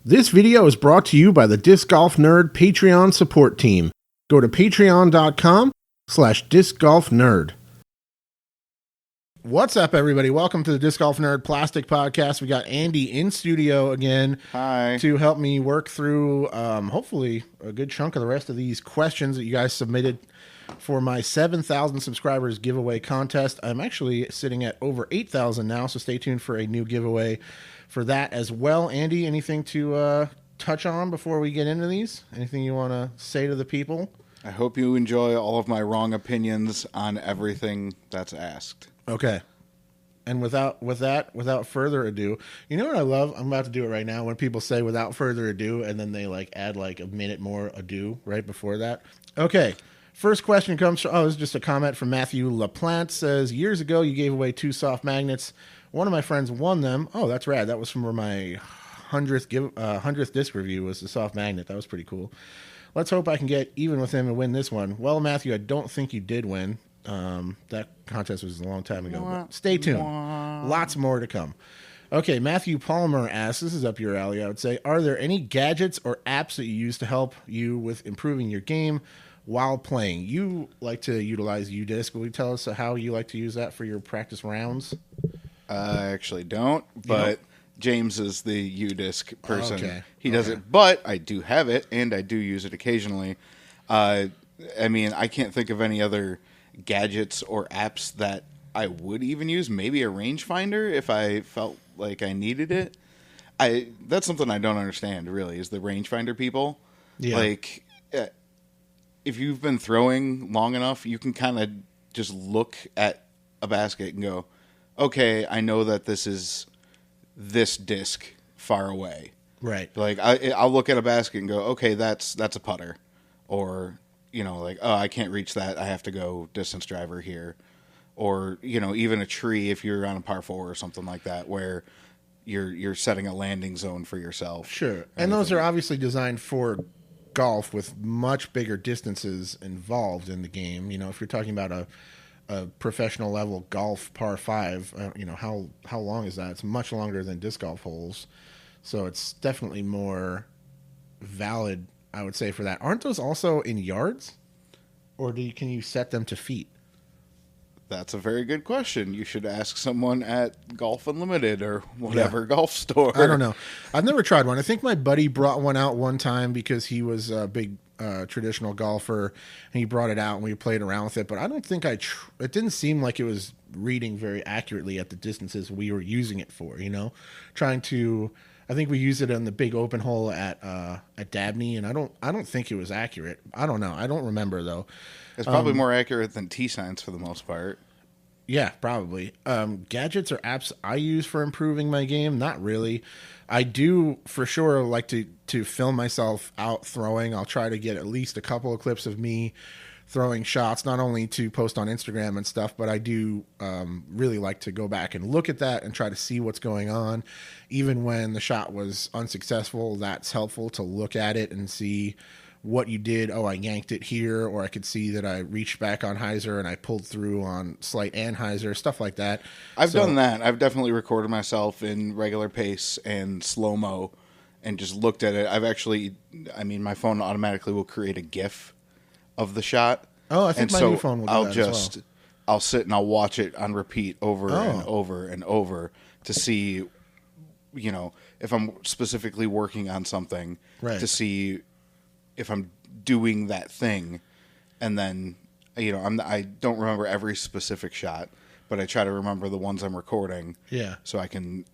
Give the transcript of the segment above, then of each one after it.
This video is brought to you by the Disc Golf Nerd Patreon support team. Go to patreon.com/discgolfnerd. What's up, everybody? Welcome to the Disc Golf Nerd Plastic Podcast. We got Andy in studio again. Hi. To help me work through, hopefully, a good chunk of the rest of these questions that you guys submitted for my 7,000 subscribers giveaway contest. I'm actually sitting at over 8,000 now, so stay tuned for a new giveaway for that as well. Andy, anything to touch on before we get into these? Anything you want to say to the people? I hope you enjoy all of my wrong opinions on everything that's asked. Okay. And without further ado, you know what I love? I'm about to do it right now when people say without further ado, and then they add a minute more ado right before that. Okay. First question comes from, this is just a comment from Matthew LaPlante. Says, years ago, you gave away 2 soft magnets. One of my friends won them. Oh, that's rad. That was from my 100th disc review was the soft magnet. That was pretty cool. Let's hope I can get even with him and win this one. Well, Matthew, I don't think you did win. That contest was a long time ago. But stay tuned. Lots more to come. Okay, Matthew Palmer asks, this is up your alley, I would say. Are there any gadgets or apps that you use to help you with improving your game while playing? You like to utilize UDisc. Will you tell us how you like to use that for your practice rounds? I actually don't, but James is the UDisc person. Okay. He does it, but I do have it, and I do use it occasionally. I can't think of any other gadgets or apps that I would even use. Maybe a rangefinder if I felt like I needed it. That's something I don't understand, really, is the rangefinder people. Yeah. If you've been throwing long enough, you can kind of just look at a basket and go, okay, I know that this is this disc far away. Right. I'll look at a basket and go, okay, that's a putter. Or, I can't reach that. I have to go distance driver here. Or, even a tree if you're on a par 4 or something like that where you're setting a landing zone for yourself. Sure. And those are obviously designed for golf with much bigger distances involved in the game. If you're talking about a professional level golf par 5, how long is that? It's much longer than disc golf holes. So it's definitely more valid, I would say, for that. Aren't those also in yards? Or can you set them to feet? That's a very good question. You should ask someone at Golf Unlimited or whatever golf store. I don't know. I've never tried one. I think my buddy brought one out one time because he was a big traditional golfer, and he brought it out and we played around with it. But I don't think it didn't seem like it was reading very accurately at the distances we were using it for. I think we used it on the big open hole at Dabney, and I don't think it was accurate. I don't know. I don't remember though. It's probably more accurate than T-signs for the most part. Yeah, probably. Gadgets or apps I use for improving my game? Not really. I do for sure like to film myself out throwing. I'll try to get at least a couple of clips of me throwing shots, not only to post on Instagram and stuff, but I do really like to go back and look at that and try to see what's going on. Even when the shot was unsuccessful, that's helpful to look at it and see what you did. Oh, I yanked it here, or I could see that I reached back on hyzer and I pulled through on slight and hyzer, stuff like that. I've done that. I've definitely recorded myself in regular pace and slow-mo and just looked at it. My phone automatically will create a GIF of the shot. Oh, I think my new phone will do that as well. I'll sit and I'll watch it on repeat over and over and over to see, if I'm specifically working on something, right, to see if I'm doing that thing. And then, I don't remember every specific shot, but I try to remember the ones I'm recording. Yeah. So I can,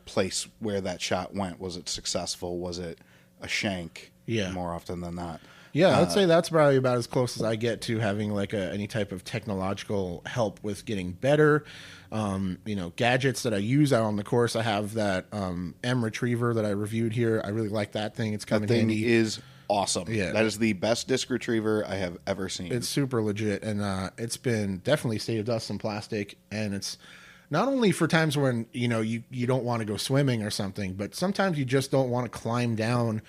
place where that shot went. Was it successful? Was it a shank? Yeah. More often than not. Yeah, I'd say that's probably about as close as I get to having any type of technological help with getting better. Gadgets that I use out on the course. I have that M Retriever that I reviewed here. I really like that thing. It's coming handy. That thing is awesome. Yeah. That is the best disc retriever I have ever seen. It's super legit, and it's been definitely saved us some plastic, and it's not only for times when you don't want to go swimming or something, but sometimes you just don't want to climb down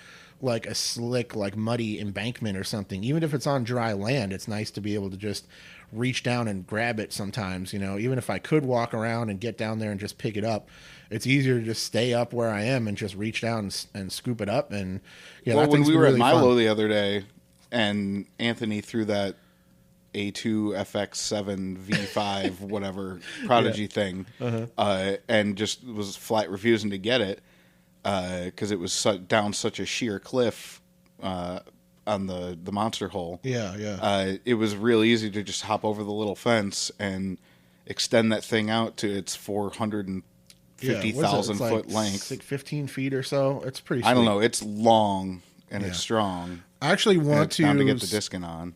a slick, muddy embankment or something. Even if it's on dry land, it's nice to be able to just reach down and grab it sometimes, even if I could walk around and get down there and just pick it up it's easier to just stay up where I am and just reach down and scoop it up. And yeah, Well, that when thing's we been were really at Milo fun. the other day, and Anthony threw that A2 FX7 V5 whatever Prodigy thing, and just was flat refusing to get it because it was down such a sheer cliff on the monster hole. Yeah. It was real easy to just hop over the little fence and extend that thing out to its 450,000 What is it? It's foot length. 15 feet or so. It's pretty sweet. I don't know. It's long and Yeah. it's strong. I actually And want it's bound to get the discing on.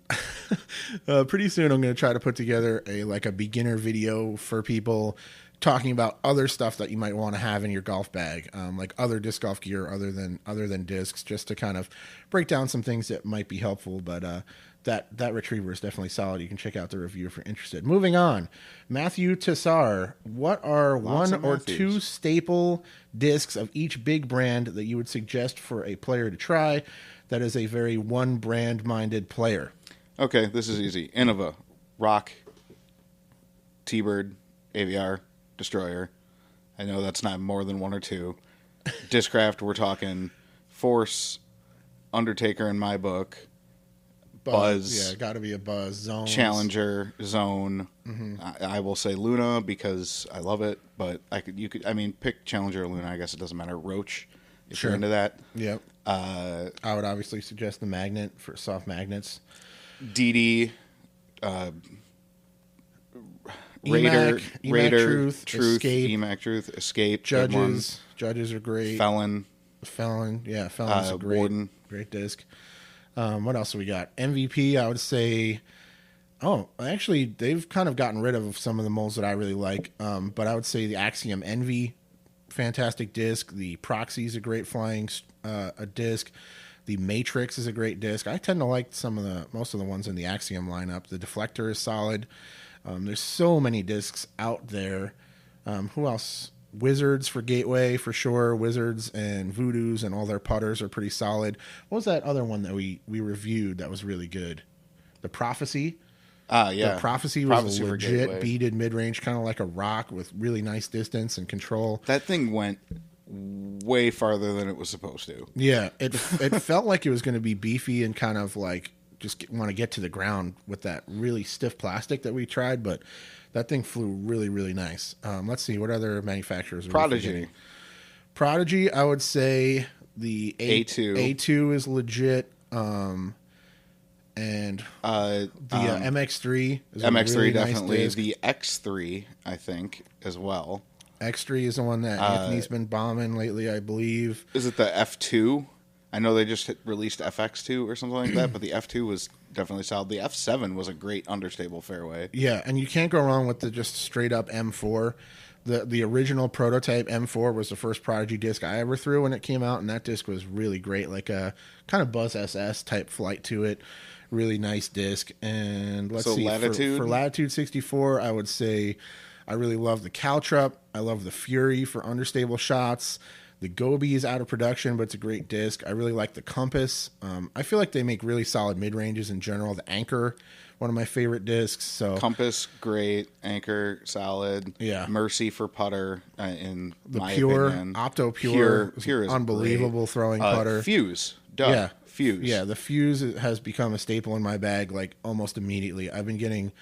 pretty soon I'm going to try to put together a beginner video for people talking about other stuff that you might want to have in your golf bag, like other disc golf gear other than discs, just to kind of break down some things that might be helpful. But that retriever is definitely solid. You can check out the review if you're interested. Moving on, Matthew Tassar, what are Lots one of or Matthews. two staple discs of each big brand that you would suggest for a player to try that is a very one brand minded player? Okay, this is easy. Innova, Rock, T-Bird, AVR, Destroyer. I know that's not more than one or two. Discraft, we're talking Force, Undertaker in my book, Buzz. Yeah, got to be a Buzz. Zone. Challenger, Zone. I will say Luna because I love it, but you could pick Challenger or Luna. I guess it doesn't matter. Roach, if Sure. you're into that. Yep. I would obviously suggest the magnet for soft magnets. DD, Raider, Truth, Escape. EMAC Truth, Escape, good one. Judges are great. Felon, Yeah, Felon's a Warden. great disc. What else do we got? MVP, I would say. Oh, actually, they've kind of gotten rid of some of the molds that I really like. But I would say the Axiom Envy, fantastic disc. The Proxy is a great flying a disc. The Matrix is a great disc. I tend to like most of the ones in the Axiom lineup. The Deflector is solid. There's so many discs out there. Who else? Wizards for Gateway for sure. Wizards and Voodoos and all their putters are pretty solid. What was that other one that we reviewed that was really good? The Prophecy. Yeah. The Prophecy was legit beaded mid-range, kind of like a rock with really nice distance and control. That thing went way farther than it was supposed to. Yeah, it felt like it was going to be beefy and kind of like just want to get to the ground with that really stiff plastic that we tried, but that thing flew really, really nice. Let's see, what other manufacturers are we forgetting? Prodigy, I would say the A2 is legit. And the MX3 is MX3 a really definitely. Nice disc. The X3, I think, as well. X3 is the one that Anthony's been bombing lately, I believe. Is it the F2? I know they just released FX2 or something like that, but the F2 was definitely solid. The F7 was a great understable fairway. Yeah, and you can't go wrong with the just straight up M4. The original prototype M4 was the first Prodigy disc I ever threw when it came out, and that disc was really great, like a kind of Buzz SS type flight to it. Really nice disc. And let's see, Latitude? For Latitude 64, I would say I really love the Caltrup. I love the Fury for understable shots. The Gobi is out of production, but it's a great disc. I really like the Compass. I feel like they make really solid mid-ranges in general. The Anchor, one of my favorite discs. So Compass, great. Anchor, solid. Yeah. Mercy for putter, in the my Pure, opinion. Opto Pure is unbelievable great. throwing putter. Fuse. Duh. Yeah. Fuse. Yeah, the Fuse has become a staple in my bag like almost immediately. I've been getting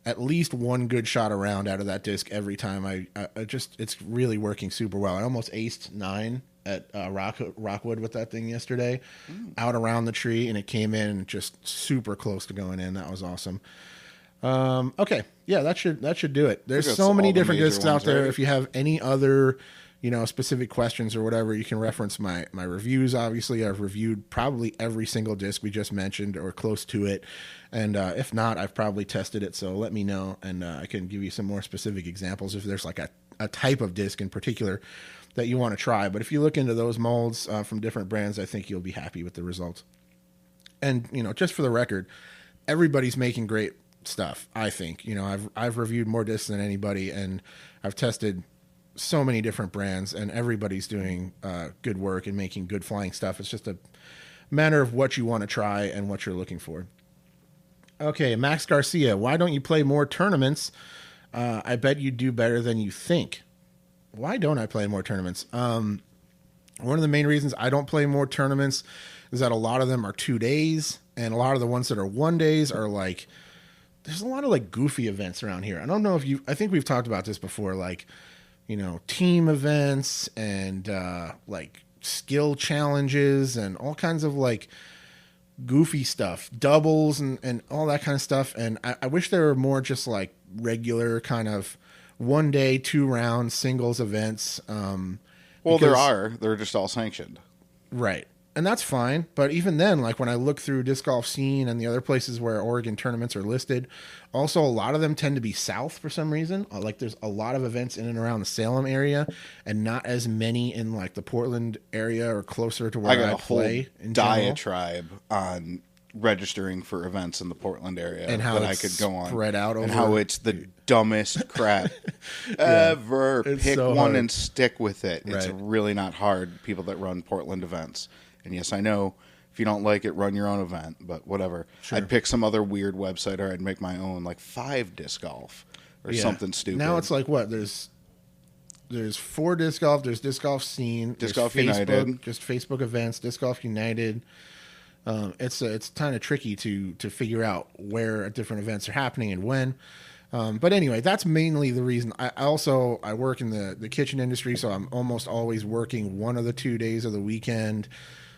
at least one good shot around out of that disc every time. I just, it's really working super well. I almost aced 9 at Rockwood with that thing yesterday, out around the tree, and it came in just super close to going in. That was awesome. Okay, yeah, that should do it. There's so many different discs out there. Right? If you have any other specific questions or whatever, you can reference my reviews. Obviously, I've reviewed probably every single disc we just mentioned or close to it. And if not, I've probably tested it. So let me know, and I can give you some more specific examples if there's like a type of disc in particular that you want to try. But if you look into those molds from different brands, I think you'll be happy with the results. And, just for the record, everybody's making great stuff, I think. I've reviewed more discs than anybody, and I've tested so many different brands, and everybody's doing good work and making good flying stuff. It's just a matter of what you want to try and what you're looking for. Okay, Max Garcia, why don't you play more tournaments? I bet you do better than you think. why don't I play more tournaments? One of the main reasons I don't play more tournaments is that a lot of them are 2 days, and a lot of the ones that are 1 days are like, there's a lot of like goofy events around here. I don't know if I think we've talked about this before, like, team events and like skill challenges and all kinds of like goofy stuff, doubles and all that kind of stuff. And I wish there were more just like regular kind of 1 day, 2 round singles events. Well, they're just all sanctioned. Right. And that's fine. But even then, like when I look through Disc Golf Scene and the other places where Oregon tournaments are listed, also a lot of them tend to be south for some reason. Like there's a lot of events in and around the Salem area and not as many in like the Portland area or closer to where I play. A whole diatribe on registering for events in the Portland area and how that I could go on. Spread out over, and how it's the dumbest crap ever. Pick so one hard. and stick with it. Right. It's really not hard, people that run Portland events. And yes, I know if you don't like it, run your own event, but whatever. Sure. I'd pick some other weird website, or I'd make my own, like 5 disc golf or something stupid. Now it's like what? There's 4 disc golf. There's Disc Golf Scene. Disc there's Golf Facebook, United. Just Facebook events. Disc Golf United. It's kind of tricky to figure out where different events are happening and when. But anyway, that's mainly the reason. I work in the kitchen industry, so I'm almost always working one of the 2 days of the weekend.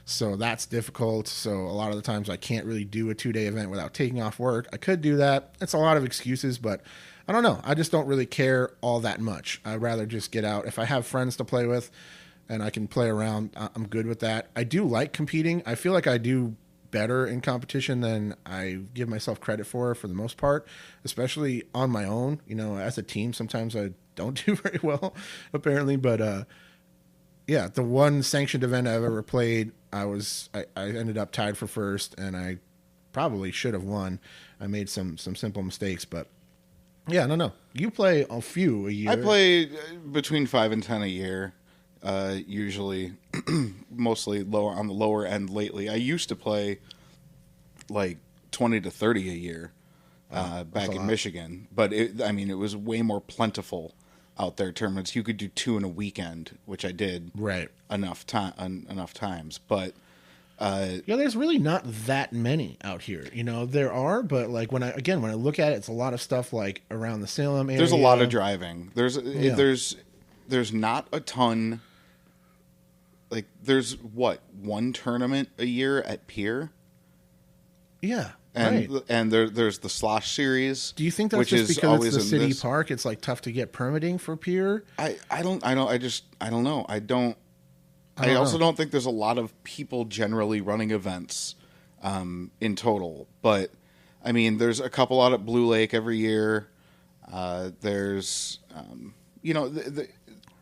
So that's difficult. So a lot of the times I can't really do a 2-day event without taking off work. I could do that. It's a lot of excuses, but I don't know. I just don't really care all that much. I'd rather just get out. If I have friends to play with and I can play around, I'm good with that. I do like competing. I feel like I do better in competition than I give myself credit for the most part, especially on my own. As a team, sometimes I don't do very well, apparently. But yeah, the one sanctioned event I've ever played, I ended up tied for first, and I probably should have won. I made some simple mistakes, but yeah, no. You play a few a year. I play between 5 and 10 a year. Usually mostly lower on the lower end lately. I used to play like 20 to 30 a year back in Michigan, but it was way more plentiful out there tournaments. You could do 2 in a weekend, which I did enough times, but there's really not that many out here. There are, but like when I look at it, it's a lot of stuff like around the Salem area. There's a lot of driving. There's not a ton. Like, there's one tournament a year at Pier? Yeah, and right. And there's the Slosh Series. Do you think that's just because it's the city park? It's like tough to get permitting for Pier. I don't know. I also don't think there's a lot of people generally running events in total. But I mean, there's a couple out at Blue Lake every year. There's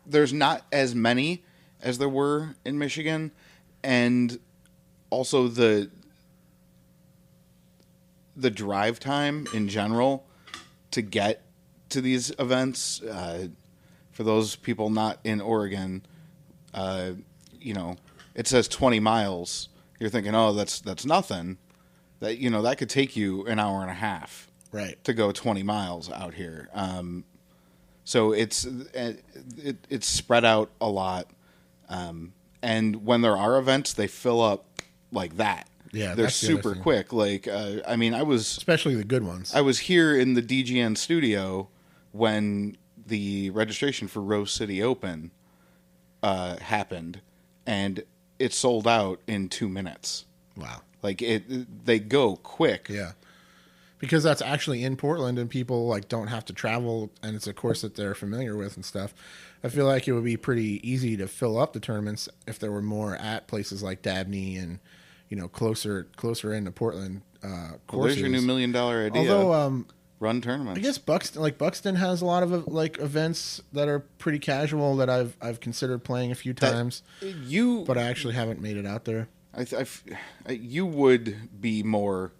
there's not as many as there were in Michigan, and also the drive time in general to get to these events, for those people not in Oregon, it says 20 miles. You're thinking, oh, that's nothing. That could take you an hour and a half, right, to go 20 miles out here. So it's spread out a lot. And when there are events, they fill up like that. Yeah, they're super quick. Like, especially the good ones. I was here in the DGN studio when the registration for Rose City Open happened, and it sold out in 2 minutes. Wow! Like they go quick. Yeah, because that's actually in Portland, and people like don't have to travel, and it's a course that they're familiar with and stuff. I feel like it would be pretty easy to fill up the tournaments if there were more at places like Dabney and closer into Portland courses. Well, there's your new $1 million idea. Although run tournaments. I guess Buxton has a lot of like events that are pretty casual that I've considered playing a few times. But I actually haven't made it out there. You would be more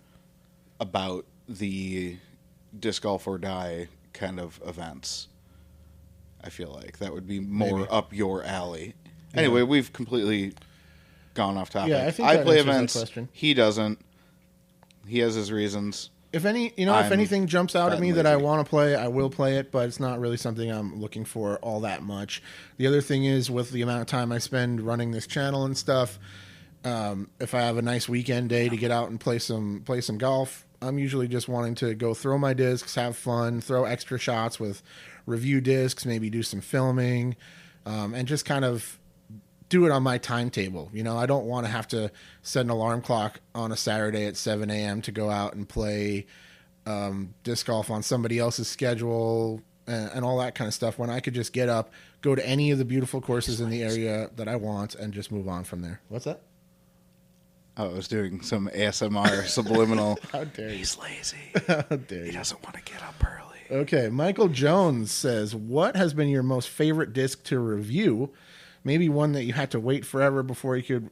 about the disc golf or die kind of events. I feel like that would be more up your alley. Yeah. Anyway, we've completely gone off topic. Yeah, I think I play answers events. that question. He doesn't. He has his reasons. If if I'm anything jumps out fat at me and that I lazy. want to play, I will play it, but it's not really something I'm looking for all that much. The other thing is with the amount of time I spend running this channel and stuff, if I have a nice weekend day to get out and play some golf, I'm usually just wanting to go throw my discs, have fun, throw extra shots with review discs, maybe do some filming, and just kind of do it on my timetable. I don't want to have to set an alarm clock on a Saturday at 7 a.m. to go out and play disc golf on somebody else's schedule and all that kind of stuff when I could just get up, go to any of the beautiful courses in the area that I want, and just move on from there. What's that? Oh, I was doing some ASMR subliminal. How dare you? He's lazy. How dare He you? doesn't want to get up early. Okay, Michael Jones says, what has been your most favorite disc to review? Maybe one that you had to wait forever before you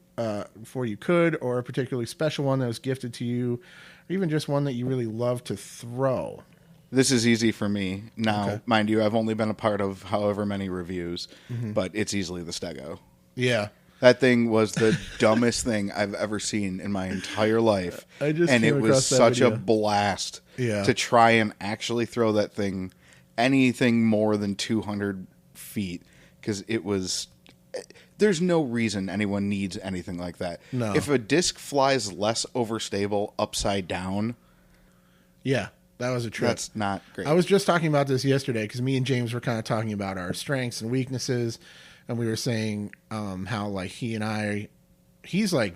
could, or a particularly special one that was gifted to you, or even just one that you really love to throw. This is easy for me. Now, Okay. mind you, I've only been a part of however many reviews, but it's easily the Stego. Yeah. That thing was the dumbest thing I've ever seen in my entire life. I just and came it was across that such a video. blast Yeah. to try and actually throw that thing anything more than 200 feet, because it was... There's no reason anyone needs anything like that. No. If a disc flies less overstable upside down, Yeah, that was a trip. that's not great. I was just talking about this yesterday because me and James were kind of talking about our strengths and weaknesses, and we were saying how like he's like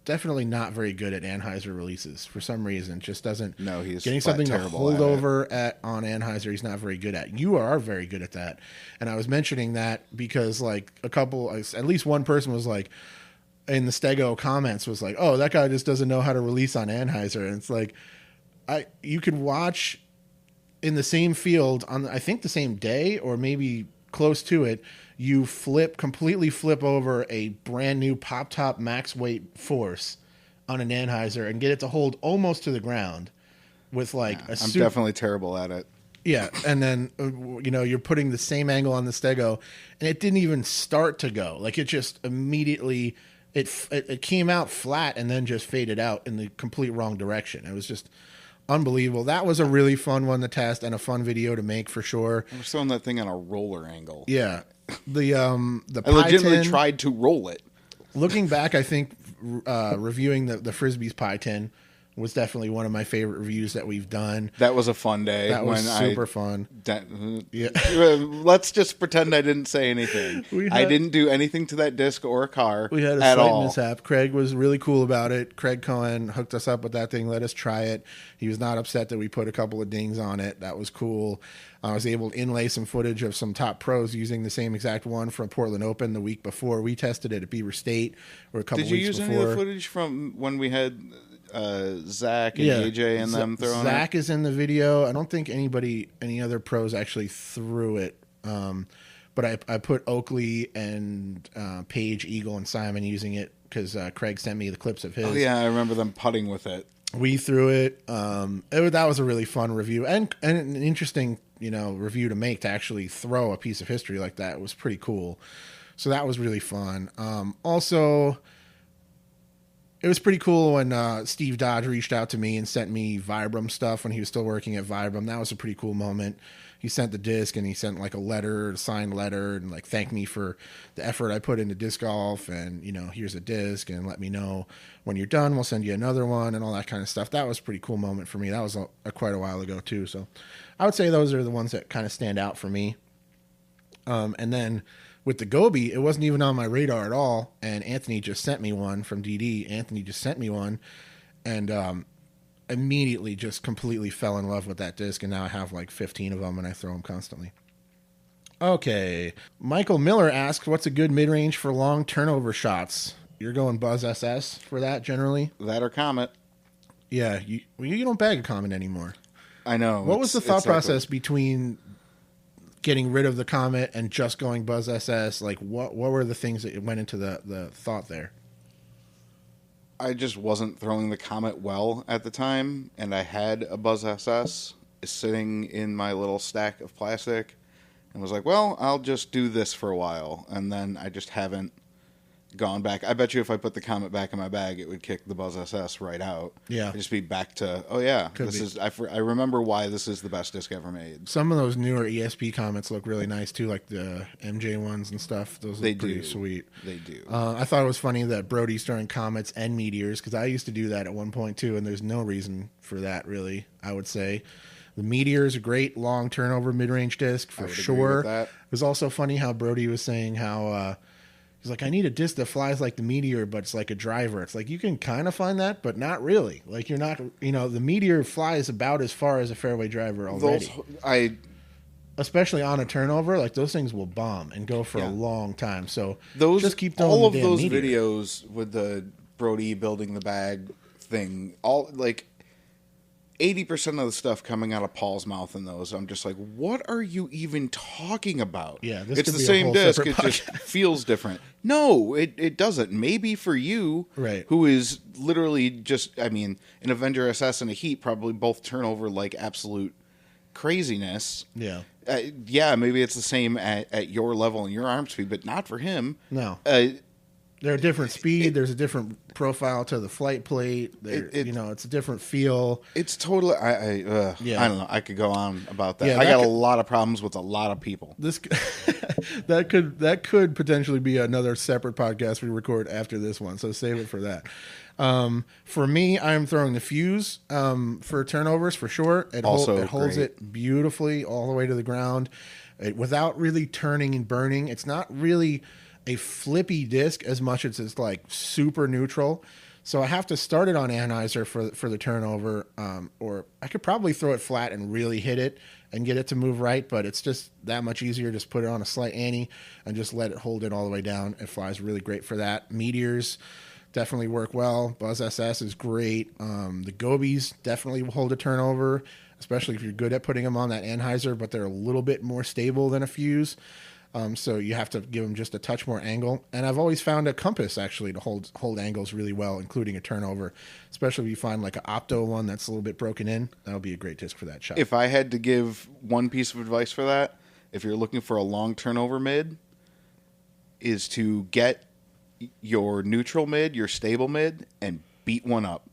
definitely not very good at Anheuser releases for some reason. Just doesn't. No, he's getting flat something to terrible hold at it. over on Anheuser. He's not very good at. You are very good at that, and I was mentioning that because like at least one person was like in the Stego comments was like, "Oh, that guy just doesn't know how to release on Anheuser," and it's like you could watch in the same field on I think the same day or maybe close to it, you completely flip over a brand new pop top max weight force on an Anheuser and get it to hold almost to the ground with like a I'm definitely terrible at it. yeah, and then you're putting the same angle on the Stego, and it didn't even start to go. Like it just immediately it came out flat and then just faded out in the complete wrong direction. It was just unbelievable. That was a really fun one to test and a fun video to make for sure. I was throwing that thing on a roller angle. Yeah, the I legitimately pie tin, tried to roll it. Looking back, I think reviewing the Frisbee's pie tin was definitely one of my favorite reviews that we've done. That was a fun day. That was super fun. Yeah. Let's just pretend I didn't say anything. I didn't do anything to that disc or a car We had a at slight all. mishap. Craig was really cool about it. Craig Cohen hooked us up with that thing, let us try it. He was not upset that we put a couple of dings on it. That was cool. I was able to inlay some footage of some top pros using the same exact one from Portland Open the week before. We tested it at Beaver State or a couple Did you weeks use before. any of the footage from when we had Zach and AJ and them throwing Zach is in the video. I don't think any other pros actually threw it. But I put Oakley and Paige, Eagle, and Simon using it because Craig sent me the clips of his. Oh yeah, I remember them putting with it. We threw it. That was a really fun review and an interesting review to make, to actually throw a piece of history like that. It was pretty cool. So that was really fun. Also, it was pretty cool when Steve Dodge reached out to me and sent me Vibram stuff when he was still working at Vibram. That was a pretty cool moment. He sent the disc and he sent like a signed letter, and like thanked me for the effort I put into disc golf, and here's a disc and let me know when you're done. We'll send you another one and all that kind of stuff. That was a pretty cool moment for me. That was quite a while ago too. So I would say those are the ones that kind of stand out for me. And then with the Gobi, it wasn't even on my radar at all. And Anthony just sent me one from DD. Anthony just sent me one, and immediately just completely fell in love with that disc. And now I have like 15 of them, and I throw them constantly. Okay. Michael Miller asks, what's a good mid-range for long turnover shots? You're going Buzz SS for that generally? That or Comet. Yeah. You don't bag a Comet anymore. I know. What was the thought it's like process between getting rid of the Comet and just going Buzz SS? Like, what were the things that went into the thought there? I just wasn't throwing the Comet well at the time, and I had a Buzz SS sitting in my little stack of plastic, and was like, well, I'll just do this for a while, and then I just haven't gone back. I bet you if I put the Comet back in my bag, it would kick the Buzz SS right out. Yeah. It'd just be back to, oh yeah, Could this be. is. I remember why this is the best disc ever made. Some of those newer ESP Comets look really nice too, like the MJ ones and stuff. Those look pretty sweet. They do. I thought it was funny that Brody's throwing Comets and Meteors, because I used to do that at one point too, and there's no reason for that really, I would say. The Meteor is a great long turnover mid-range disc for sure. It was also funny how Brody was saying how he's like, I need a disc that flies like the Meteor, but it's like a driver. It's like, you can kind of find that, but not really. Like, you're not, the Meteor flies about as far as a fairway driver already. Especially on a turnover, like those things will bomb and go for a long time. So just keep throwing all of those Meteor. videos with the Brody building the bag thing, all like 80% of the stuff coming out of Paul's mouth in those, I'm just like, what are you even talking about? Yeah, it's the same disc. It just feels different. No, it doesn't. Maybe for you, right, who is literally just, I mean, an Avenger SS and a Heat probably both turn over like absolute craziness. Yeah. Yeah, maybe it's the same at your level and your arm speed, but not for him. No. They're a different speed. There's a different profile to the flight plate. It's a different feel. It's totally. I don't know. I could go on about that. Yeah, I got a lot of problems with a lot of people. That could potentially be another separate podcast we record after this one. So save it for that. For me, I'm throwing the Fuse for turnovers for sure. It holds it beautifully all the way to the ground without really turning and burning. It's not really a flippy disc as much as it's like super neutral. So I have to start it on anhyzer for the turnover, or I could probably throw it flat and really hit it and get it to move right, but it's just that much easier. Just put it on a slight ante and just let it hold it all the way down. It flies really great for that. Meteors definitely work well. Buzz SS is great. The Gobies definitely will hold a turnover, especially if you're good at putting them on that anhyzer, but they're a little bit more stable than a Fuse. So you have to give them just a touch more angle. And I've always found a Compass actually to hold angles really well, including a turnover, especially if you find like an Opto one that's a little bit broken in. That'll be a great disc for that shot. If I had to give one piece of advice for that, if you're looking for a long turnover mid, is to get your neutral mid, your stable mid, and beat one up.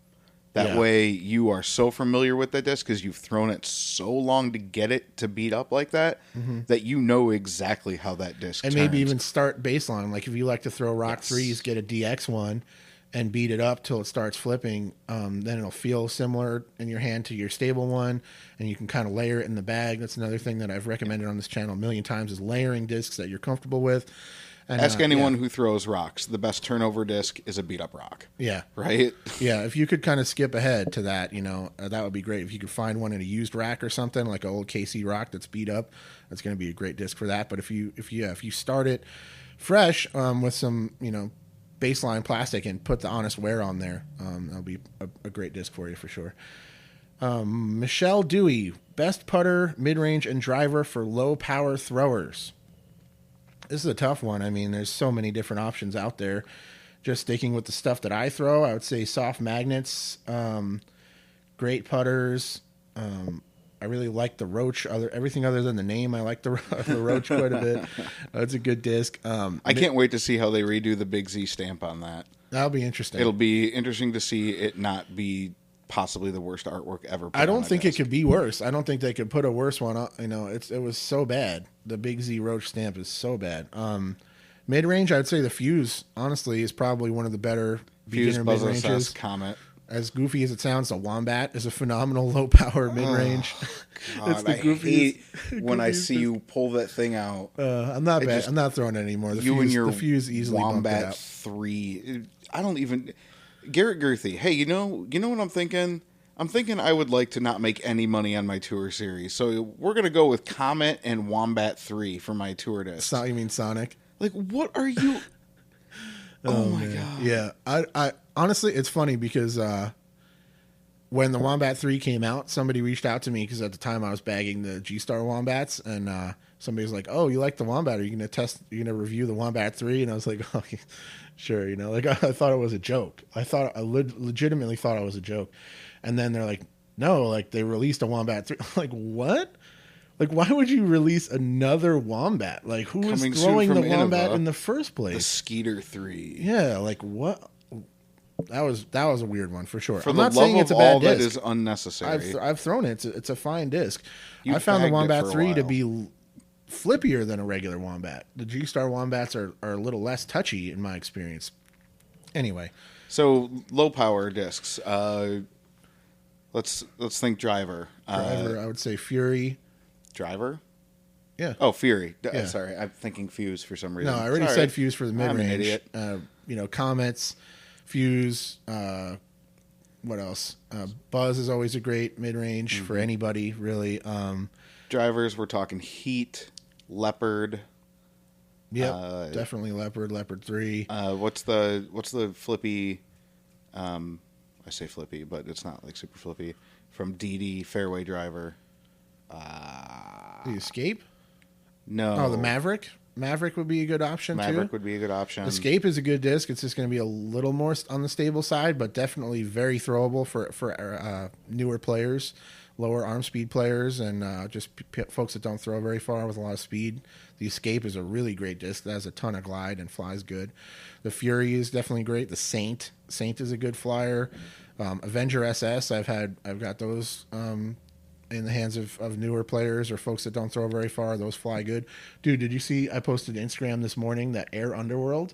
That way you are so familiar with that disc because you've thrown it so long to get it to beat up like that, that you know exactly how that disc turns. Maybe even start baseline. Like if you like to throw rock threes, get a DX one and beat it up till it starts flipping. Then it'll feel similar in your hand to your stable one, and you can kind of layer it in the bag. That's another thing that I've recommended on this channel a million times is layering discs that you're comfortable with. And, ask anyone who throws rocks. The best turnover disc is a beat-up rock. Yeah. Right? Yeah, if you could kind of skip ahead to that, that would be great. If you could find one in a used rack or something, like an old KC rock that's beat up, that's going to be a great disc for that. But if you start it fresh with some, baseline plastic and put the honest wear on there, that'll be a great disc for you for sure. Michelle Dewey, best putter, mid-range, and driver for low-power throwers. This is a tough one. I mean, there's so many different options out there. Just sticking with the stuff that I throw, I would say soft magnets, great putters. I really like the Roach. Everything other than the name, I like the Roach quite a bit. It's a good disc. I can't wait to see how they redo the Big Z stamp on that. That'll be interesting. It'll be interesting to see it not be possibly the worst artwork ever. I don't think it could be worse. I don't think they could put a worse one up. It was so bad. The Big Z Roach stamp is so bad. Mid-range, I'd say the Fuse, honestly, is probably one of the better beginner mid-ranges. Comet. As goofy as it sounds, the Wombat is a phenomenal low-power mid-range. God, it's the goofiest. When I see you pull that thing out. I'm not bad. I'm not throwing it anymore. The Fuse easily Wombat 3. I don't even... Garrett Girthy, hey, you know what I'm thinking? I'm thinking I would like to not make any money on my tour series. So we're going to go with Comet and Wombat 3 for my tour disc. You mean Sonic? Like, what are you... oh my God. Yeah. I honestly, it's funny because when the Wombat 3 came out, somebody reached out to me because at the time I was bagging the G-Star Wombats, and somebody was like, oh, you like the Wombat? Are you going to review the Wombat 3? And I was like, oh, sure. I thought it was a joke. I legitimately thought it was a joke. And then they're like, no, like they released a Wombat 3. I'm like, what? Like, why would you release another Wombat? Like, who was Coming soon throwing from the Wombat Innova, in the first The place? Skeeter 3. Yeah, like what? That was a weird one for sure. For I'm the not love saying it's of a bad all that disc. is unnecessary. I've thrown it. It's a fine disc. You I found the bagged it Wombat for a 3 to while. be flippier than a regular Wombat. The G-Star Wombats are a little less touchy in my experience. Anyway, So low power discs. Let's think driver. driver, I would say Fury. Driver. Yeah. Oh, Fury. Yeah. Sorry, I'm thinking Fuse for some reason. No, I already Sorry. said Fuse for the I'm an mid-range. idiot. Comets, Fuse, what else? Buzz is always a great mid-range for anybody, really. Drivers. We're talking Heat, Leopard. Yep, definitely Leopard 3. What's the flippy? I say flippy, but it's not like super flippy. From DD Fairway Driver. The Escape? No. Oh, the Maverick? Maverick would be a good option, Maverick too. would be a good option. Escape is a good disc. It's just going to be a little more on the stable side, but definitely very throwable for newer players, lower arm speed players, and just folks that don't throw very far with a lot of speed. The Escape is a really great disc that has a ton of glide and flies good. The Fury is definitely great. The Saint is a good flyer. Avenger SS, I've got those in the hands of newer players or folks that don't throw very far. Those fly good. Dude, did you see I posted to Instagram this morning that Air Underworld?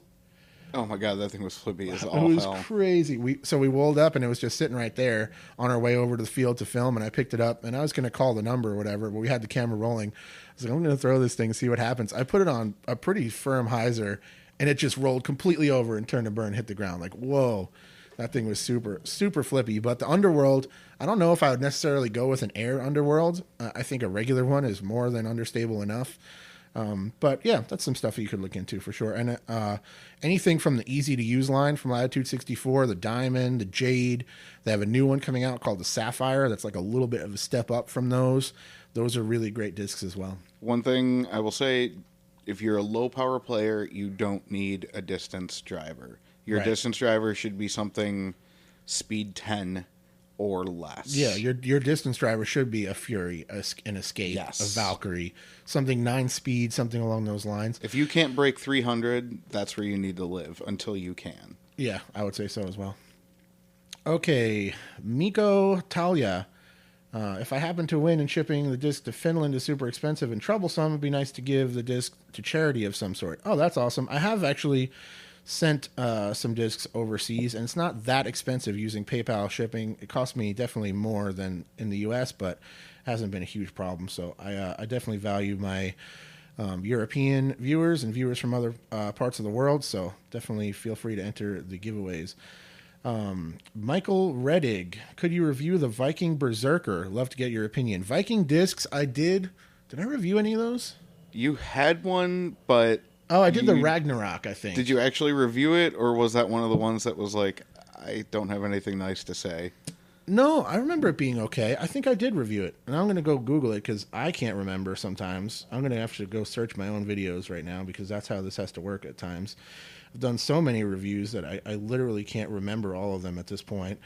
Oh my god, that thing was flippy as It all was hell. crazy. We rolled up and it was just sitting right there on our way over to the field to film, and I picked it up and I was going to call the number or whatever, but we had the camera rolling. I was like, I'm going to throw this thing and see what happens. I put it on a pretty firm hyzer and it just rolled completely over and turned to burn, hit the ground. Like, whoa. That thing was super, super flippy. But the Underworld, I don't know if I would necessarily go with an Air Underworld. I think a regular one is more than understable enough. But yeah, that's some stuff you could look into for sure. And anything from the easy to use line from Latitude 64, the Diamond, the Jade. They have a new one coming out called the Sapphire. That's like a little bit of a step up from those. Those are really great discs as well. One thing I will say, if you're a low power player, you don't need a distance driver. Your Right. distance driver should be something speed 10 or less. Yeah, your distance driver should be a Fury, an Escape, Yes. a Valkyrie, something 9 speed, something along those lines. If you can't break 300, that's where you need to live until you can. Yeah, I would say so as well. Okay, Miko Talia. If I happen to win and shipping the disc to Finland is super expensive and troublesome, it'd be nice to give the disc to charity of some sort. Oh, that's awesome. I have actually sent some discs overseas, and it's not that expensive using PayPal shipping. It cost me definitely more than in the U.S., but hasn't been a huge problem. So I definitely value my European viewers and viewers from other parts of the world. So definitely feel free to enter the giveaways. Michael Reddig, could you review the Viking Berserker? Love to get your opinion. Viking discs, I did. Did I review any of those? You had one, but... Oh, I did the Ragnarok, I think. Did you actually review it, or was that one of the ones that was like, I don't have anything nice to say? No, I remember it being okay. I think I did review it. And I'm going to go Google it because I can't remember sometimes. I'm going to have to go search my own videos right now because that's how this has to work at times. I've done so many reviews that I literally can't remember all of them at this point.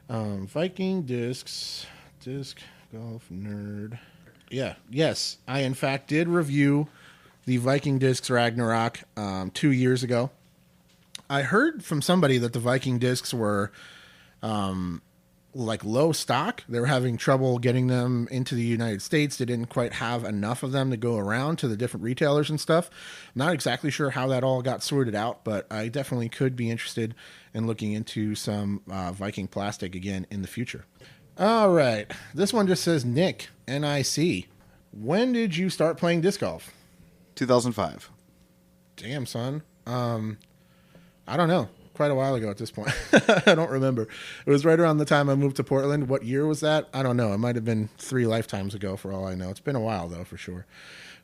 Viking discs, disc golf nerd. Yeah, yes, I in fact did review the Viking discs Ragnarok 2 years ago. I heard from somebody that the Viking discs were like low stock. They were having trouble getting them into the United States. They didn't quite have enough of them to go around to the different retailers and stuff. Not exactly sure how that all got sorted out, but I definitely could be interested in looking into some Viking plastic again in the future. All right. This one just says Nick, NIC. When did you start playing disc golf? 2005. Damn, son. I don't know. Quite a while ago at this point. I don't remember. It was right around the time I moved to Portland. What year was that? I don't know. It might have been 3 lifetimes ago for all I know. It's been a while, though, for sure.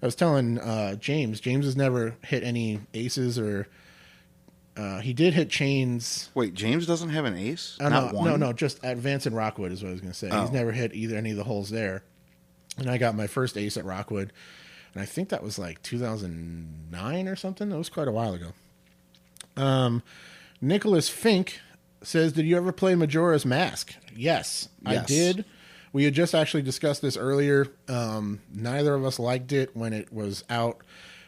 I was telling James. James has never hit any aces or... he did hit chains. Wait, James doesn't have an ace? Not one? No. Just at Vance and Rockwood is what I was going to say. Oh. He's never hit any of the holes there. And I got my first ace at Rockwood. And I think that was like 2009 or something. That was quite a while ago. Nicholas Fink says, did you ever play Majora's Mask? Yes, I Yes. did. We had just actually discussed this earlier. Neither of us liked it when it was out,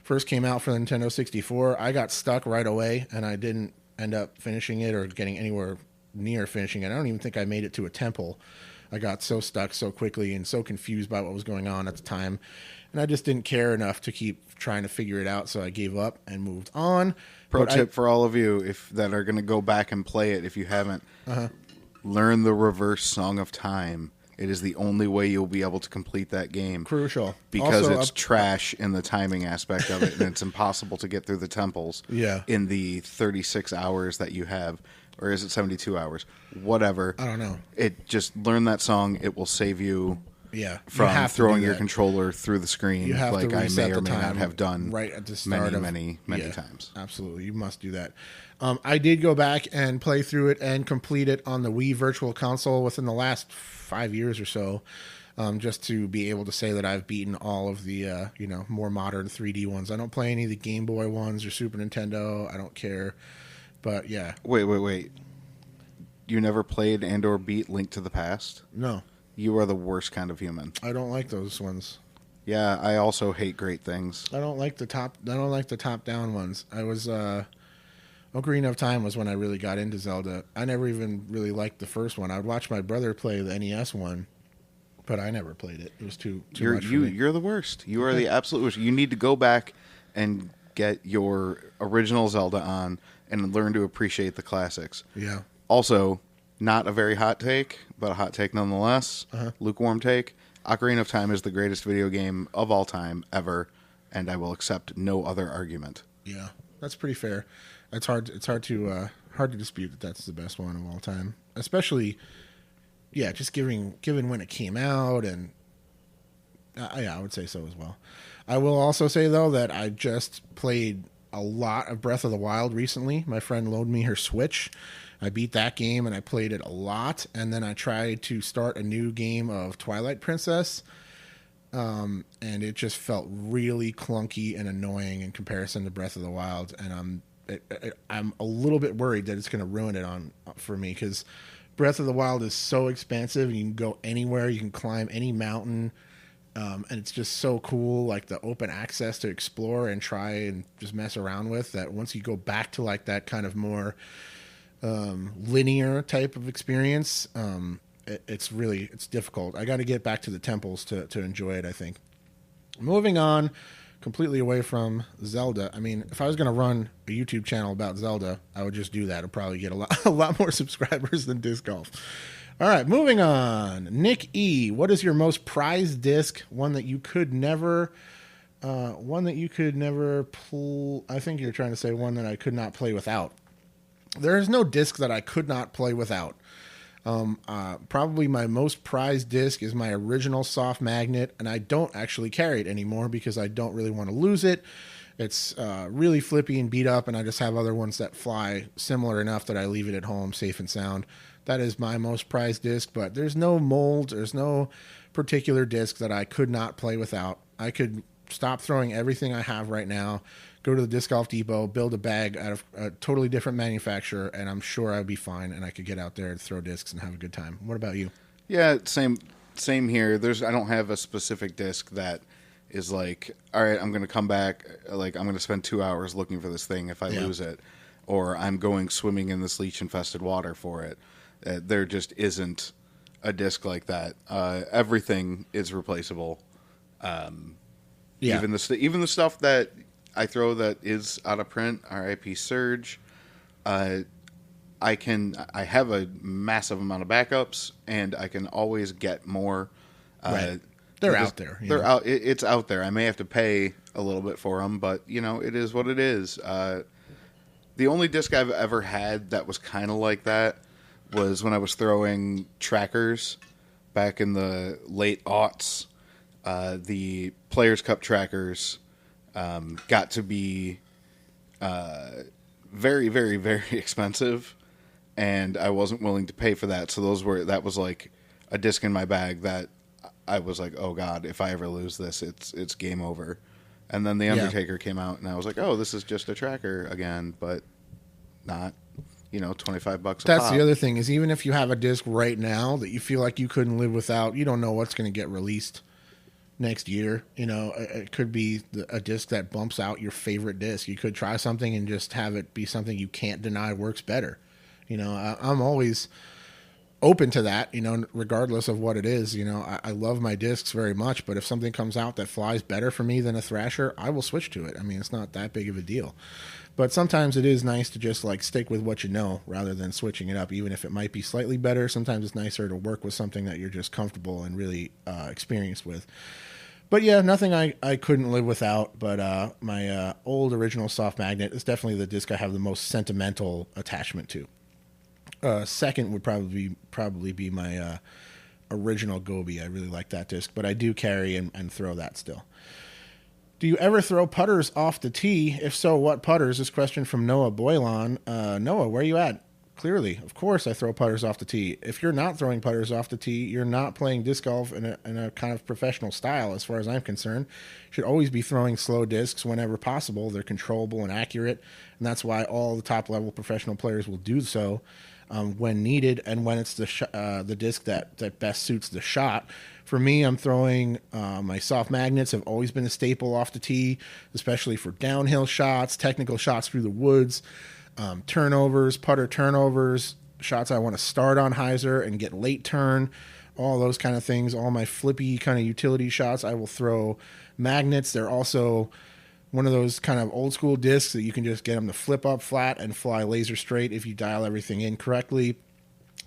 first came out for the Nintendo 64. I got stuck right away, and I didn't end up finishing it or getting anywhere near finishing it. I don't even think I made it to a temple. I got so stuck so quickly and so confused by what was going on at the time. And I just didn't care enough to keep trying to figure it out, so I gave up and moved on. Pro tip for all of you that are going to go back and play it if you haven't. Learn the reverse Song of Time. It is the only way you'll be able to complete that game. Crucial. Because also, it's trash in the timing aspect of it, and it's impossible to get through the temples in the 36 hours that you have. Or is it 72 hours? Whatever. I don't know. Just learn that song. It will save you from you throwing your controller through the screen like I may or may not have done right at the start many times. Absolutely. You must do that. I did go back and play through it and complete it on the Wii Virtual Console within the last 5 years or so, just to be able to say that I've beaten all of the more modern 3D ones. I don't play any of the Game Boy ones or Super Nintendo. I don't care. But yeah. Wait. You never played and or beat Link to the Past? No. You are the worst kind of human. I don't like those ones. Yeah, I also hate great things. I don't like the top down ones. I was Ocarina of Time was when I really got into Zelda. I never even really liked the first one. I would watch my brother play the NES one, but I never played it. It was too much for me. You're the worst. You are the absolute worst. You need to go back and get your original Zelda on and learn to appreciate the classics. Yeah. Also, not a very hot take, but a hot take nonetheless. Lukewarm take. Ocarina of Time is the greatest video game of all time ever, and I will accept no other argument. Yeah, that's pretty fair. It's hard to dispute that that's the best one of all time, especially just given when it came out, and I would say so as well. I will also say though that I just played a lot of Breath of the Wild recently. My friend loaned me her Switch. I beat that game and I played it a lot, and then I tried to start a new game of Twilight Princess, and it just felt really clunky and annoying in comparison to Breath of the Wild, and I'm a little bit worried that it's going to ruin it for me, because Breath of the Wild is so expansive and you can go anywhere, you can climb any mountain, and it's just so cool, like the open access to explore and try and just mess around with, that once you go back to like that kind of more linear type of experience, it's difficult. I got to get back to the temples to enjoy it, I think. Moving on completely away from Zelda. I mean, if I was going to run a YouTube channel about Zelda, I would just do that. I'd probably get a lot more subscribers than disc golf. All right, moving on. Nick E, what is your most prized disc? One that you could never pull. I think you're trying to say one that I could not play without. There is no disc that I could not play without. Probably my most prized disc is my original soft magnet, and I don't actually carry it anymore because I don't really want to lose it. It's really flippy and beat up, and I just have other ones that fly similar enough that I leave it at home safe and sound. That is my most prized disc, but there's no mold, there's no particular disc that I could not play without. I could stop throwing everything I have right now, go to the Disc Golf Depot, build a bag out of a totally different manufacturer, and I'm sure I'd be fine, and I could get out there and throw discs and have a good time. What about you? Yeah, same here. I don't have a specific disc that is like, all right, I'm going to come back, like I'm going to spend 2 hours looking for this thing if I lose it, or I'm going swimming in this leech-infested water for it. There just isn't a disc like that. Everything is replaceable. Even the stuff that I throw that is out of print, RIP Surge. I have a massive amount of backups, and I can always get more. Right. They're out there. They're out. It's out there. I may have to pay a little bit for them, but it is what it is. The only disc I've ever had that was kind of like that was when I was throwing trackers back in the late aughts. The Players Cup trackers got to be very, very, very expensive, and I wasn't willing to pay for that. So that was like a disc in my bag that I was like, oh God, if I ever lose this, it's game over. And then The Undertaker came out, and I was like, oh, this is just a tracker again, but not. $25 a pop. That's the other thing is even if you have a disc right now that you feel like you couldn't live without, you don't know what's going to get released next year. It could be a disc that bumps out your favorite disc. You could try something and just have it be something you can't deny works better. I'm always open to that, regardless of what it is. I love my discs very much, but if something comes out that flies better for me than a Thrasher, I will switch to it. I mean, it's not that big of a deal. But sometimes it is nice to just like stick with what you know rather than switching it up, even if it might be slightly better. Sometimes it's nicer to work with something that you're just comfortable and really experienced with. But yeah, nothing I couldn't live without. But my old original soft magnet is definitely the disc I have the most sentimental attachment to. Second would probably be my original Gobi. I really like that disc, but I do carry and throw that still. Do you ever throw putters off the tee? If so, what putters? This question from Noah Boylan. Noah, where are you at? Clearly, of course, I throw putters off the tee. If you're not throwing putters off the tee, you're not playing disc golf in a kind of professional style, as far as I'm concerned. You should always be throwing slow discs whenever possible. They're controllable and accurate, and that's why all the top-level professional players will do so when needed and when it's the disc that best suits the shot. For me, I'm throwing my soft magnets have always been a staple off the tee, especially for downhill shots, technical shots through the woods, turnovers, putter turnovers, shots I want to start on hyzer and get late turn, all those kind of things. All my flippy kind of utility shots, I will throw magnets. They're also one of those kind of old school discs that you can just get them to flip up flat and fly laser straight if you dial everything in correctly.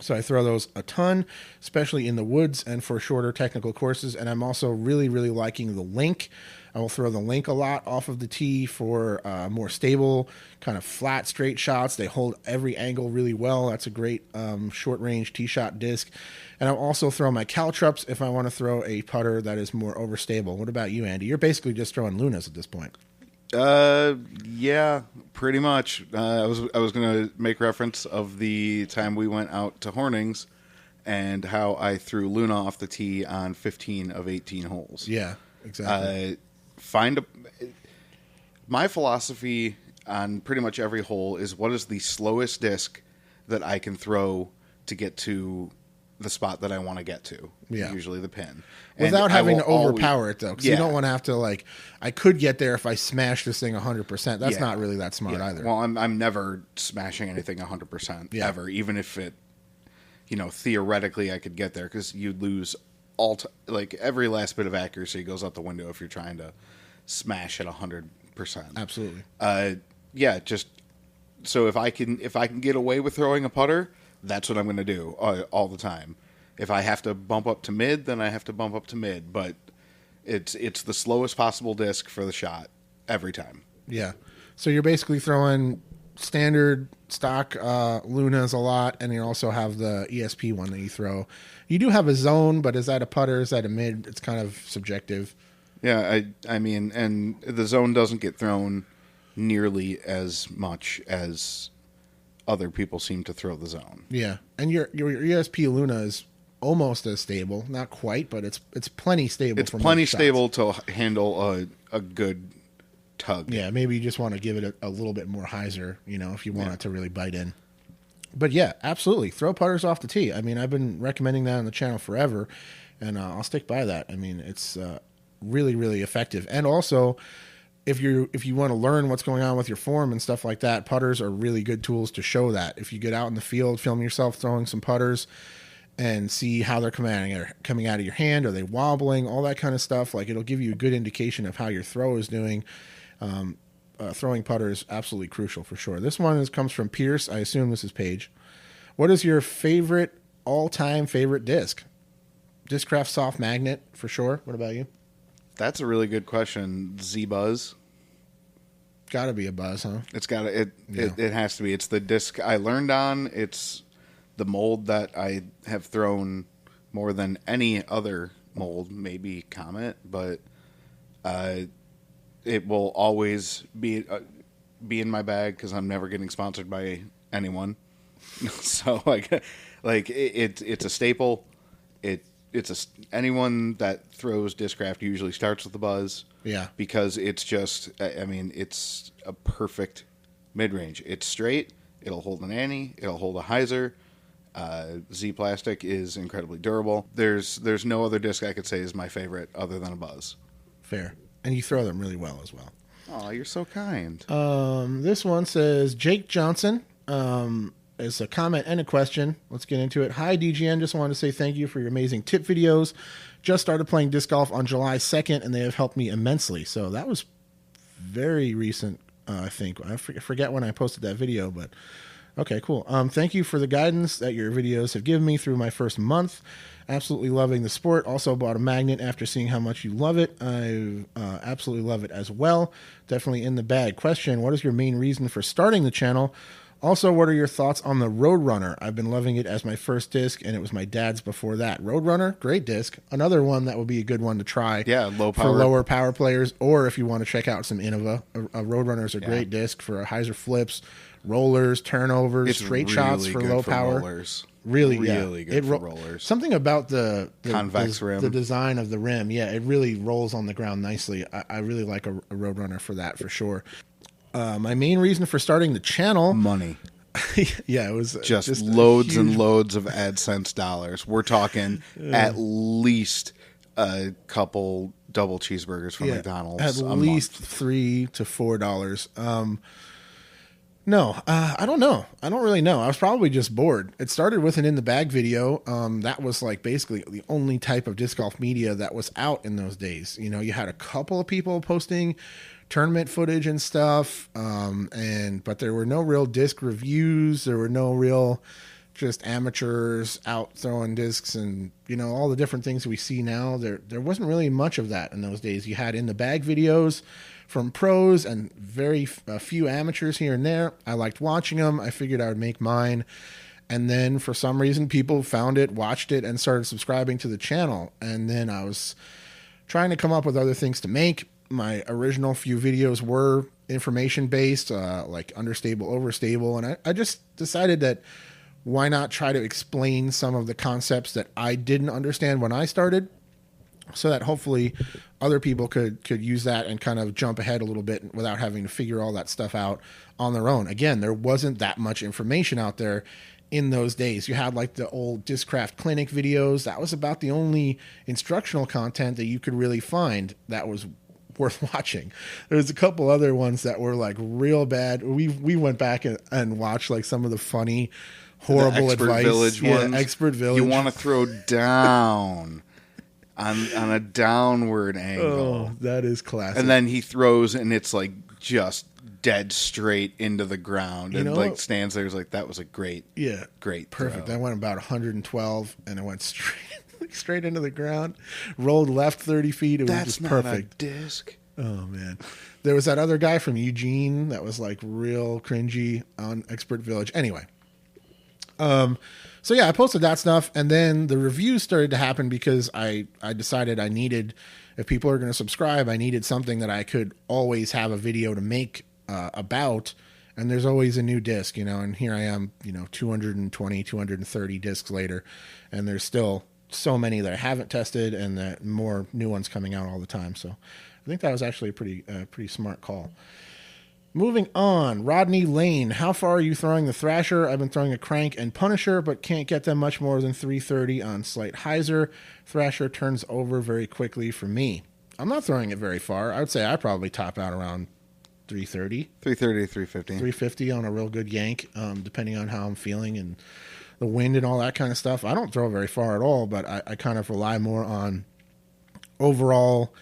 So I throw those a ton, especially in the woods and for shorter technical courses. And I'm also really, really liking the Link. I will throw the Link a lot off of the tee for more stable, kind of flat, straight shots. They hold every angle really well. That's a great short-range tee shot disc. And I'll also throw my Caltrops if I want to throw a putter that is more overstable. What about you, Andy? You're basically just throwing Lunas at this point. Yeah, pretty much. I was going to make reference of the time we went out to Hornings and how I threw Luna off the tee on 15 of 18 holes. Yeah, exactly. My philosophy on pretty much every hole is what is the slowest disc that I can throw to get to the spot that I want to get to. Yeah. Usually the pin. Without having to overpower it, though. Because Yeah. you don't want to have to, like, I could get there if I smash this thing 100%. That's Yeah. not really that smart Yeah. either. Well, I'm never smashing anything 100% ever, even if it, theoretically I could get there, because you'd lose every last bit of accuracy goes out the window if you're trying to smash at 100%. Absolutely. Just so if I can get away with throwing a putter, that's what I'm going to do all the time. If I have to bump up to mid, then I have to bump up to mid, but it's the slowest possible disc for the shot every time. Yeah. So you're basically throwing standard stock Lunas a lot, and you also have the ESP one that you throw. You do have a zone, but is that a putter? Is that a mid? It's kind of subjective. Yeah, I mean, and the zone doesn't get thrown nearly as much as other people seem to throw the zone. Yeah, and your ESP Luna is almost as stable, not quite, but it's plenty stable. It's plenty stable to handle a good tug. Yeah, maybe you just want to give it a little bit more hyzer, if you want it to really bite in. But yeah, absolutely, throw putters off the tee. I mean, I've been recommending that on the channel forever, and I'll stick by that. I mean, it's really, really effective, and also, if you want to learn what's going on with your form and stuff like that, putters are really good tools to show that. If you get out in the field, film yourself throwing some putters and see how they're coming out of your hand, are they wobbling, all that kind of stuff. Like, it'll give you a good indication of how your throw is doing. Throwing putter is absolutely crucial for sure. This one comes from Pierce. I assume this is Paige. What is your all-time favorite disc? Discraft soft magnet for sure. What about you? That's a really good question. Z-Buzz. Got to be a Buzz, huh? It's got it has to be. It's the disc I learned on. It's the mold that I have thrown more than any other mold, maybe Comet, but it will always be in my bag because I'm never getting sponsored by anyone. So it's a staple. Anyone that throws Discraft usually starts with the Buzz. Yeah. Because it's just, it's a perfect mid-range. It's straight, It'll hold an Annie. It'll hold a Heiser. Z plastic is incredibly durable. There's no other disc I could say is my favorite other than a Buzz. Fair. And you throw them really well as well. Oh, you're so kind. This one says Jake Johnson. It's a comment and a question. Let's get into it. Hi, DGN. Just wanted to say thank you for your amazing tip videos. Just started playing disc golf on July 2nd, and they have helped me immensely. So that was very recent, I think. I forget when I posted that video, but okay, cool. Thank you for the guidance that your videos have given me through my first month. Absolutely loving the sport. Also bought a magnet after seeing how much you love it. I absolutely love it as well. Definitely in the bag. Question, what is your main reason for starting the channel? Also, what are your thoughts on the Roadrunner? I've been loving it as my first disc, and it was my dad's before that. Roadrunner, great disc. Another one that would be a good one to try. Yeah, low power. For lower power players, or if you want to check out some Innova. A Roadrunner is a great disc for Heiser flips, rollers, turnovers, It's straight really shots for good low for power. Rollers. Really good for rollers. Something about the convex rim, the design of the rim. Yeah, it really rolls on the ground nicely. I really like a Roadrunner for that, for sure. My main reason for starting the channel, money. Yeah, it was just loads and loads of AdSense dollars. We're talking at least a couple double cheeseburgers from McDonald's. At least $3 to $4. No, I don't know. I don't really know. I was probably just bored. It started with an in the bag video. That was like basically the only type of disc golf media that was out in those days. You know, you had a couple of people posting tournament footage and stuff, but there were no real disc reviews. There were no real just amateurs out throwing discs, and you know, all the different things we see now. There wasn't really much of that in those days. You had in the bag videos from pros and very few amateurs here and there. I liked watching them. I figured I would make mine. And then for some reason, people found it, watched it, and started subscribing to the channel. And then I was trying to come up with other things to make. My original few videos were information based, like understable, overstable. And I just decided that why not try to explain some of the concepts that I didn't understand when I started, so that hopefully other people could use that and kind of jump ahead a little bit without having to figure all that stuff out on their own. Again, there wasn't that much information out there in those days. You had like the old Discraft Clinic videos. That was about the only instructional content that you could really find that was worth watching. There's a couple other ones that were like real bad. We went back and watched like some of the funny, horrible advice. Village ones. Expert Village. You want to throw down on a downward angle. Oh, that is classic. And then he throws and it's like just dead straight into the ground, and like stands there. Is like, that was a great perfect throw. I went about 112 and it went straight into the ground, rolled left 30 feet. It was That's just not perfect. a disc. Oh man, there was that other guy from Eugene that was like real cringy on Expert Village. Anyway, so yeah, I posted that stuff, and then the reviews started to happen because I decided I needed, if people are going to subscribe, I needed something that I could always have a video to make about. And there's always a new disc, you know, and here I am, you know, 220, 230 discs later, and there's still so many that I haven't tested, and that more new ones coming out all the time. So I think that was actually a pretty smart call. Moving on, Rodney Lane. How far are you throwing the Thrasher? I've been throwing a Crank and Punisher, but can't get them much more than 330 on slight Heiser. Thrasher turns over very quickly for me. I'm not throwing it very far. I would say I probably top out around 330. 330, 350. 350 on a real good yank, depending on how I'm feeling and the wind and all that kind of stuff. I don't throw very far at all, but I kind of rely more on overall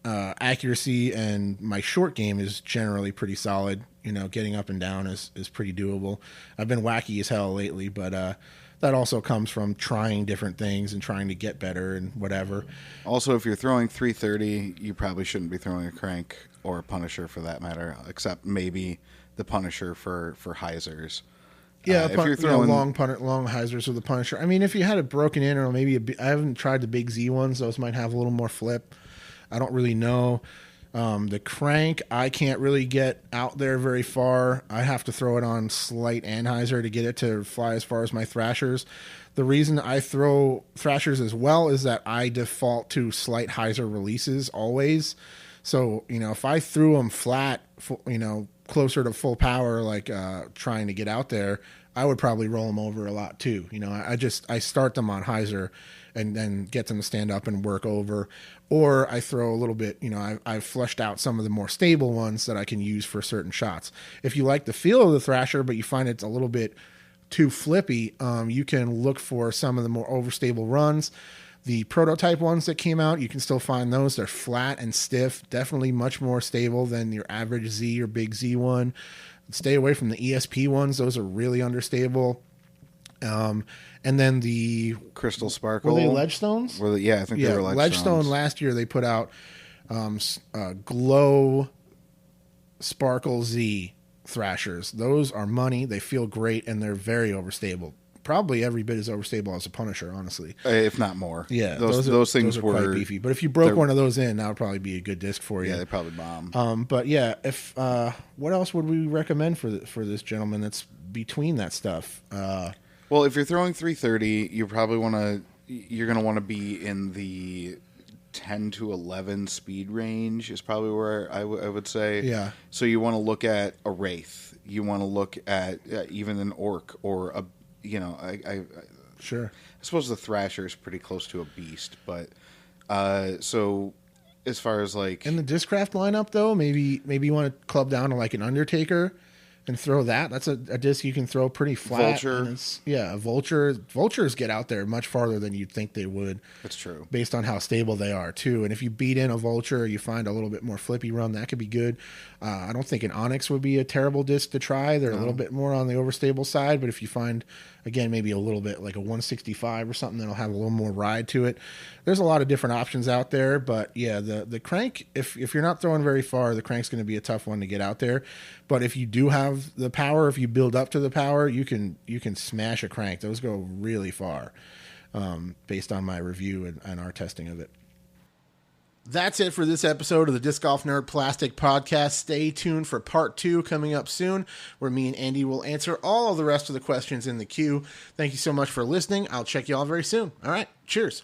accuracy, and my short game is generally pretty solid. You know, getting up and down is pretty doable. I've been wacky as hell lately, but that also comes from trying different things and trying to get better and whatever. Also, if you're throwing 330, you probably shouldn't be throwing a Crank or a Punisher for that matter, except maybe the Punisher for Heisers. Yeah, if you're throwing long Heisers with the Punisher. I mean, if you had it broken in, or maybe I haven't tried the big Z ones; those might have a little more flip. I don't really know. The Crank, I can't really get out there very far. I have to throw it on slight Anheuser to get it to fly as far as my Thrashers. The reason I throw Thrashers as well is that I default to slight Heiser releases always. So, you know, if I threw them flat, you know, closer to full power, like trying to get out there, I would probably roll them over a lot too. I start them on hyzer and then get them to stand up and work over, or I throw a little bit. I've fleshed out some of the more stable ones that I can use for certain shots. If you like the feel of the Thrasher, but you find it's a little bit too flippy, you can look for some of the more overstable runs. The prototype ones that came out, you can still find those. They're flat and stiff, definitely much more stable than your average Z or big Z one. Stay away from the ESP ones. Those are really understable. And then the Crystal Sparkle. Were they Ledgestones? I think they were Ledgestones. Ledgestone last year they put out Glow Sparkle Z Thrashers. Those are money. They feel great, and they're very overstable. Probably every bit as overstable as a Punisher, honestly. If not more. Yeah, those things were quite beefy. But if you broke one of those in, that would probably be a good disc for you. Yeah, they probably bomb. But yeah, if what else would we recommend for this gentleman that's between that stuff? Well, if you're throwing 330, you're going to want to be in the 10 to 11 speed range is probably where I would say. Yeah. So you want to look at a Wraith. You want to look at even an Orc or a, Sure. I suppose the Thrasher is pretty close to a Beast, but so as far as like in the Discraft lineup though, maybe you want to club down to like an Undertaker and throw that. That's a disc you can throw pretty flat. Vulture. A Vulture. Vultures get out there much farther than you'd think they would. That's true. Based on how stable they are, too. And if you beat in a Vulture, you find a little bit more flippy run, that could be good. I don't think an Onyx would be a terrible disc to try. They're a little bit more on the overstable side, but if you find, again, maybe a little bit like a 165 or something that'll have a little more ride to it, there's a lot of different options out there. But yeah, the crank, if you're not throwing very far, the crank's going to be a tough one to get out there. But if you do have the power, if you build up to the power, you can smash a crank. Those go really far, based on my review and our testing of it. That's it for this episode of the Disc Golf Nerd Plastic Podcast. Stay tuned for part 2 coming up soon, where me and Andy will answer all of the rest of the questions in the queue. Thank you so much for listening. I'll check you all very soon. All right, cheers.